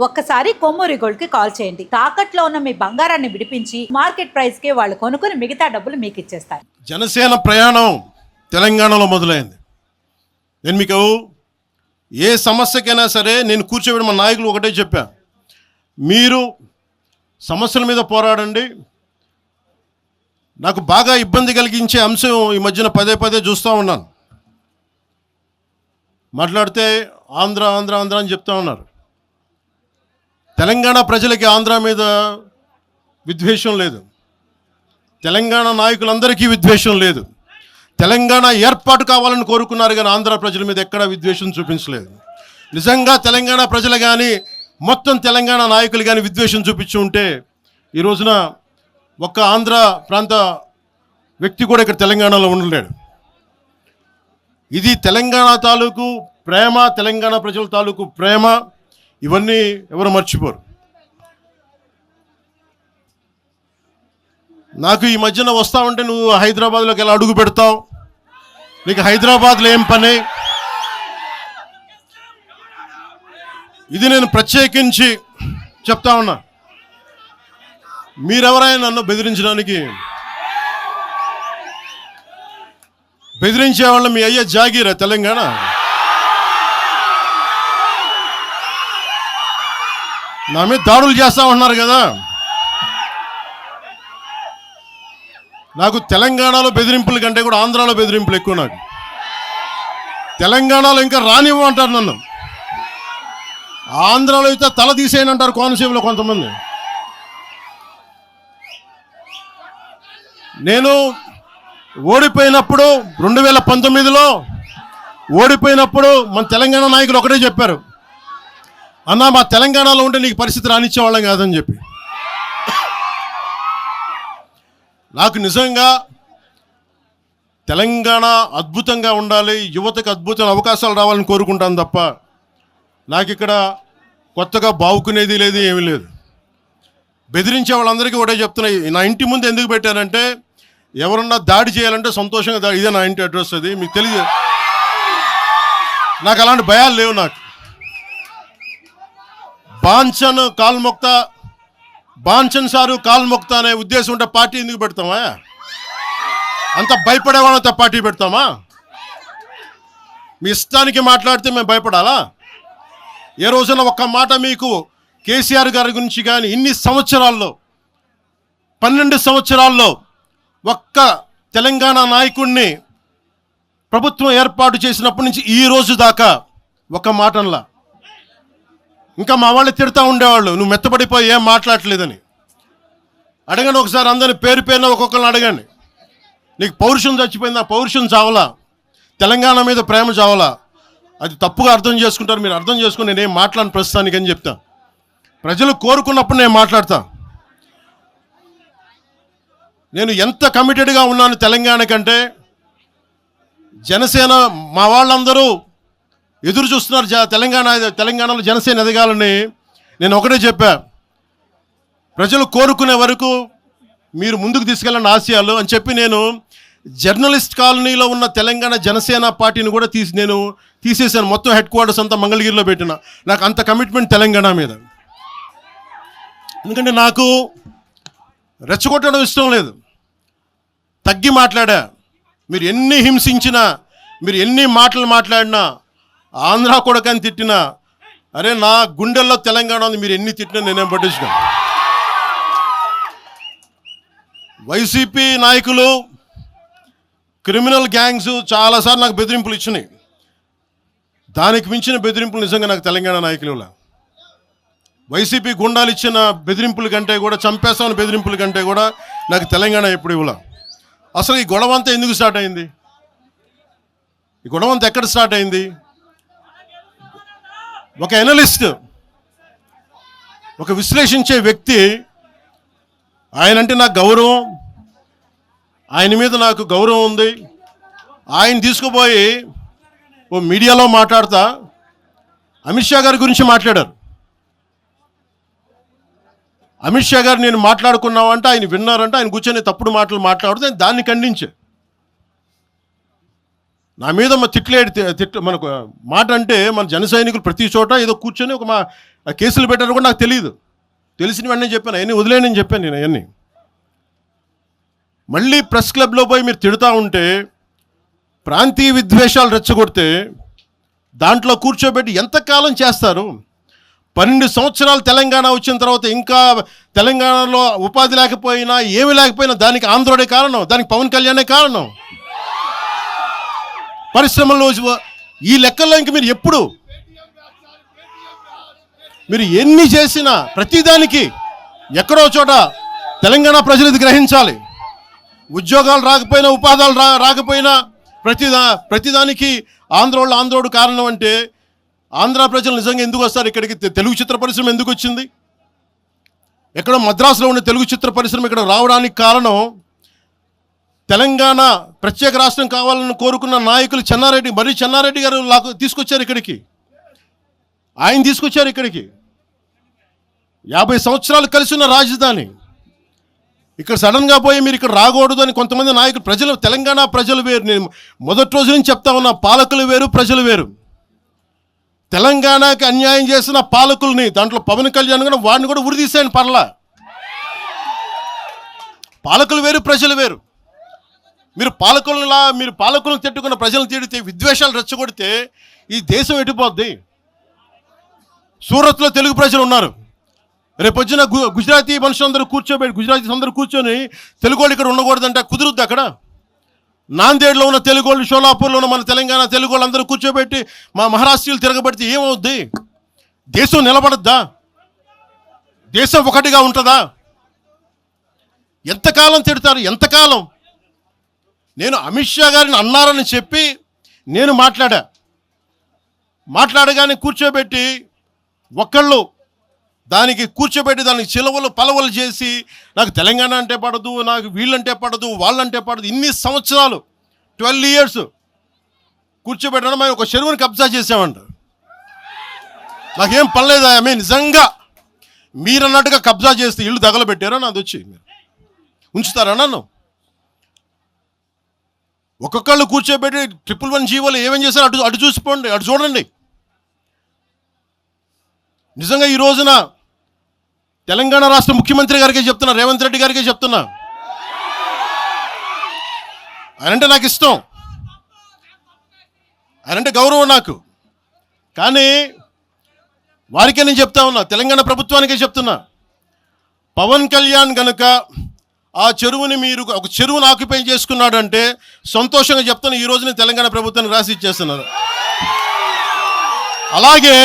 ఒక్కసారి కొమ్మూరి గోల్డ్ కి కాల్ చేయండి. తాకట్లో ఉన్న మీ బంగారాన్ని విడిపించి మార్కెట్ ప్రైస్ కి వాళ్ళు కొనుక్కుని మిగతా డబ్బులు మీకు ఇచ్చేస్తారు. జనసేన ప్రయాణం తెలంగాణలో మొదలైంది. నేను మీకు ఏ సమస్యకైనా సరే నేను కూర్చోబెట్టి మా నాయకులు ఒకటే చెప్పా, మీరు సమస్యల మీద పోరాడండి. నాకు బాగా ఇబ్బంది కలిగించే అంశం ఈ మధ్యన పదే పదే చూస్తూ ఉన్నాను. మాట్లాడితే ఆంధ్ర ఆంధ్ర ఆంధ్ర అని చెప్తా ఉన్నారు. తెలంగాణ ప్రజలకి ఆంధ్ర మీద విద్వేషం లేదు, తెలంగాణ నాయకులందరికీ విద్వేషం లేదు. తెలంగాణ ఏర్పాటు కావాలని కోరుకున్నారు కానీ ఆంధ్ర ప్రజల మీద ఎక్కడా విద్వేషం చూపించలేదు. నిజంగా తెలంగాణ ప్రజలు కానీ మొత్తం తెలంగాణ నాయకులు కానీ విద్వేషం చూపించి ఉంటే ఈ రోజున ఒక్క ఆంధ్ర ప్రాంత వ్యక్తి కూడా ఇక్కడ తెలంగాణలో ఉండలేడు. ఇది తెలంగాణ తాలూకు ప్రేమ, తెలంగాణ ప్రజల తాలూకు ప్రేమ, ఇవన్నీ ఎవరు మర్చిపోరు. నాకు ఈ మధ్యన వస్తా ఉంటే నువ్వు హైదరాబాద్లోకి ఎలా అడుగు పెడతావు, నీకు హైదరాబాద్లో ఏం పని, ఇది నేను ప్రత్యేకించి చెప్తా ఉన్నా. మీరెవరైనా నన్ను బెదిరించడానికి, బెదిరించే వాళ్ళు మీ అయ్యే జాగీరా తెలంగాణ? నా మీద దాడులు చేస్తా ఉన్నారు కదా. నాకు తెలంగాణలో బెదిరింపుల కంటే కూడా ఆంధ్రాలో బెదిరింపులు ఎక్కువ. నాకు తెలంగాణలో ఇంకా రానివ్వమంటారు నన్ను, ఆంధ్రాలో అయితే తల తీసేయనంటారు కోనసీమలో కొంతమంది. నేను ఓడిపోయినప్పుడు 2019లో ఓడిపోయినప్పుడు మన తెలంగాణ నాయకులు ఒకటే చెప్పారు, అన్నా మా తెలంగాణలో ఉంటే నీకు పరిస్థితి రానిచ్చేవాళ్ళం కాదని చెప్పి. నాకు నిజంగా తెలంగాణ అద్భుతంగా ఉండాలి, యువతకు అద్భుతమైన అవకాశాలు రావాలని కోరుకుంటాను తప్ప నాకు ఇక్కడ కొత్తగా బావుకునేది లేదు, ఏమీ లేదు. బెదిరించే వాళ్ళందరికీ ఒకటే చెప్తున్నాయి. నా ఇంటి ముందు ఎందుకు పెట్టానంటే ఎవరన్నా దాడి చేయాలంటే సంతోషంగా ఇదే నా ఇంటి అడ్రస్, అది మీకు తెలియదు. నాకు అలాంటి భయాలు లేవు. నాకు బాంఛన్ కాల్మొక్త, బాంఛన్ సారు కాల్మొక్త అనే ఉద్దేశం ఉంటే పార్టీ ఎందుకు పెడతామా? అంత భయపడేవాళ్ళంతా పార్టీ పెడతామా? మీ ఇష్టానికి మాట్లాడితే మేము భయపడాలా? ఏ రోజున ఒక్క మాట మీకు కేసీఆర్ గారి గురించి కానీ ఇన్ని సంవత్సరాల్లో 12 సంవత్సరాల్లో ఒక్క తెలంగాణ నాయకుడిని ప్రభుత్వం ఏర్పాటు చేసినప్పటి నుంచి ఈ రోజు దాకా ఒక మాటంలా. ఇంకా మా వాళ్ళు తిడతా ఉండేవాళ్ళు, నువ్వు మెత్తబడిపోయి ఏం మాట్లాడలేదని. అడగండి ఒకసారి, అందరిని పేరు పేరున ఒక్కొక్కరిని అడగండి. నీకు పౌరుషం చచ్చిపోయిందా? పౌరుషం చావలా, తెలంగాణ మీద ప్రేమ చావలా. అది తప్పుగా అర్థం చేసుకుంటారు. మీరు అర్థం చేసుకుని నేనేం మాట్లాడిన ప్రస్తుతానికి అని చెప్తా. ప్రజలు కోరుకున్నప్పుడు నేను మాట్లాడతా. నేను ఎంత కమిటెడ్గా ఉన్నాను తెలంగాణ కంటే, జనసేన మా వాళ్ళందరూ ఎదురు చూస్తున్నారు తెలంగాణలో జనసేన ఎదగాలని. నేను ఒకటే చెప్పా, ప్రజలు కోరుకునే వరకు మీరు ముందుకు తీసుకెళ్ళండి ఆశయాలు అని చెప్పి నేను జర్నలిస్ట్ కాలనీలో ఉన్న తెలంగాణ జనసేన పార్టీని కూడా నేను తీసేసాను. మొత్తం హెడ్ క్వార్టర్స్ అంతా మంగళగిరిలో పెట్టిన. నాకు అంత కమిట్మెంట్ తెలంగాణ మీద. ఎందుకంటే నాకు రెచ్చగొట్టడం ఇష్టం లేదు, తగ్గి మాట్లాడా. మీరు ఎన్ని హింసించినా, మీరు ఎన్ని మాటలు మాట్లాడినా, ఆంధ్ర కొడకని తిట్టినా, అరే నా గుండెల్లో తెలంగాణ ఉంది, మీరు ఎన్ని తిట్టినా నేనేం పట్టించుకో. వైసీపీ నాయకులు, క్రిమినల్ గ్యాంగ్స్ చాలాసార్లు నాకు బెదిరింపులు ఇచ్చినాయి. దానికి మించిన బెదిరింపులు నిజంగా నాకు తెలంగాణ నాయకులు ఇలా. వైసీపీ గుండాలు ఇచ్చిన బెదిరింపుల కంటే కూడా, చంపేస్తామని బెదిరింపుల కంటే కూడా నాకు తెలంగాణ ఎప్పుడు ఇవ్వలా. అసలు ఈ గొడవ అంతా ఎందుకు స్టార్ట్ అయింది? ఈ గొడవ అంతా ఎక్కడ స్టార్ట్ అయింది? ఒక ఎనలిస్ట్, ఒక విశ్లేషించే వ్యక్తి, ఆయనంటే నాకు గౌరవం, ఆయన మీద నాకు గౌరవం ఉంది, ఆయన తీసుకుపోయి ఓ మీడియాలో మాట్లాడతా అమిత్ షా గారి గురించి మాట్లాడారు. అమిత్ షా గారు నేను మాట్లాడుకున్నామంటే ఆయన విన్నారంటే, ఆయన కూర్చొని తప్పుడు మాటలు మాట్లాడితే దాన్ని ఖండించే. నా మీద తిట్టు మనకు మాట అంటే మన జన సైనికులు ప్రతి చోట ఏదో కూర్చొని ఆ కేసులు పెట్టారు కూడా నాకు తెలియదు. తెలిసిన వెంటనే చెప్పాను, అవన్నీ వదిలేనని చెప్పాను నేను అవన్నీ. మళ్ళీ ప్రెస్ క్లబ్లో పోయి మీరు తిడుతూ ఉంటే, ప్రాంతీయ విద్వేషాలు రెచ్చగొడితే దాంట్లో కూర్చోబెట్టి ఎంతకాలం చేస్తారు? 12 సంవత్సరాలు తెలంగాణ వచ్చిన తర్వాత ఇంకా తెలంగాణలో ఉపాధి లేకపోయినా ఏమి లేకపోయినా దానికి ఆంధ్రుడే కారణం, దానికి పవన్ కళ్యాణే కారణం. పరిశ్రమల్లో ఈ లెక్కల్లో ఇంక మీరు ఎప్పుడు మీరు ఎన్ని చేసినా ప్రతిదానికి ఎక్కడో చోట తెలంగాణ ప్రజలు ఇది గ్రహించాలి. ఉద్యోగాలు రాకపోయినా, ఉపాధాలు రాకపోయినా ప్రతిదానికి ఆంధ్రోడు కారణం అంటే ఆంధ్ర ప్రజలు నిజంగా ఎందుకు వస్తారు ఇక్కడికి? తెలుగు చిత్ర పరిశ్రమ ఎందుకు వచ్చింది? ఎక్కడో మద్రాసులో ఉన్న తెలుగు చిత్ర పరిశ్రమ ఇక్కడ రావడానికి కారణం తెలంగాణ ప్రత్యేక రాష్ట్రం కావాలని కోరుకున్న నాయకులు చెన్నారెడ్డి గారు తీసుకొచ్చారు ఇక్కడికి. ఆయన తీసుకొచ్చారు ఇక్కడికి. 50 సంవత్సరాలు కలిసి ఉన్న రాజధాని ఇక్కడ సడన్గా పోయి మీరు ఇక్కడ రాకూడదు అని కొంతమంది నాయకులు, తెలంగాణ ప్రజలు వేరు. నేను మొదటి రోజు నుంచి చెప్తా ఉన్నా, పాలకులు వేరు, ప్రజలు వేరు. తెలంగాణకి అన్యాయం చేసిన పాలకుల్ని, దాంట్లో పవన్ కళ్యాణ్ కూడా వాడిని కూడా ఉరిదీసాను పర్లా. పాలకులు వేరు, ప్రజలు వేరు. మీరు పాలకులను తిట్టుకున్న ప్రజలను తిడితే, విద్వేషాలు రెచ్చగొడితే ఈ దేశం ఎటుపోద్ది? సూరత్లో తెలుగు ప్రజలు ఉన్నారు. రేపు వచ్చిన గుజరాతీ మనుషులందరూ గుజరాతీస్ అందరూ కూర్చొని తెలుగు వాళ్ళు ఇక్కడ ఉండకూడదంటే కుదురుద్ది అక్కడ? నాందేడ్లో ఉన్న తెలుగు వాళ్ళు, షోలాపూర్లో ఉన్న మన తెలంగాణ తెలుగు వాళ్ళు అందరూ కూర్చోబెట్టి మా మహారాష్ట్రీయులు తిరగబెడితే ఏమవుద్ది? దేశం నిలబడద్దా? దేశం ఒకటిగా ఉంటుందా? ఎంతకాలం తిడతారు? ఎంతకాలం? నేను అమిత్ షా గారిని అన్నారని చెప్పి నేను మాట్లాడగానే కూర్చోబెట్టి ఒకళ్ళు దానికి చిలవలు పలవలు చేసి నాకు తెలంగాణ అంటే పడదు, నాకు వీళ్ళంటే పడదు, వాళ్ళంటే పడదు, ఇన్ని సంవత్సరాలు 12 years కూర్చోబెట్టడం. మేము ఒక చెరువుని కబ్జా చేసామంట. నాకేం పనిలేదా? నిజంగా మీరన్నట్టుగా కబ్జా చేస్తే ఇల్లు తగలబెట్టారా? నాది వచ్చి మీరు ఉంచుతారా నన్ను? ఒక్కొక్కళ్ళు కూర్చోబెట్టి 111 జీవోలు ఏమేం చేశారు అటు చూసిపోండి, అటు చూడండి. నిజంగా ఈ రోజున తెలంగాణ రాష్ట్ర ముఖ్యమంత్రి గారికే చెప్తున్నా, రేవంత్ రెడ్డి గారికే చెప్తున్నా, ఆయనంటే నాకు ఇష్టం, ఆయనంటే గౌరవం నాకు. కానీ వారికే నేను చెప్తా ఉన్నా, తెలంగాణ ప్రభుత్వానికే చెప్తున్నా, పవన్ కళ్యాణ్ గనుక ఆ చెరువుని ఒక చెరువును ఆక్యుపై చేసుకున్నాడంటే సంతోషంగా చెప్తాను, ఈ రోజున తెలంగాణ ప్రభుత్వానికి రాసి ఇచ్చేస్తున్నారు. అలాగే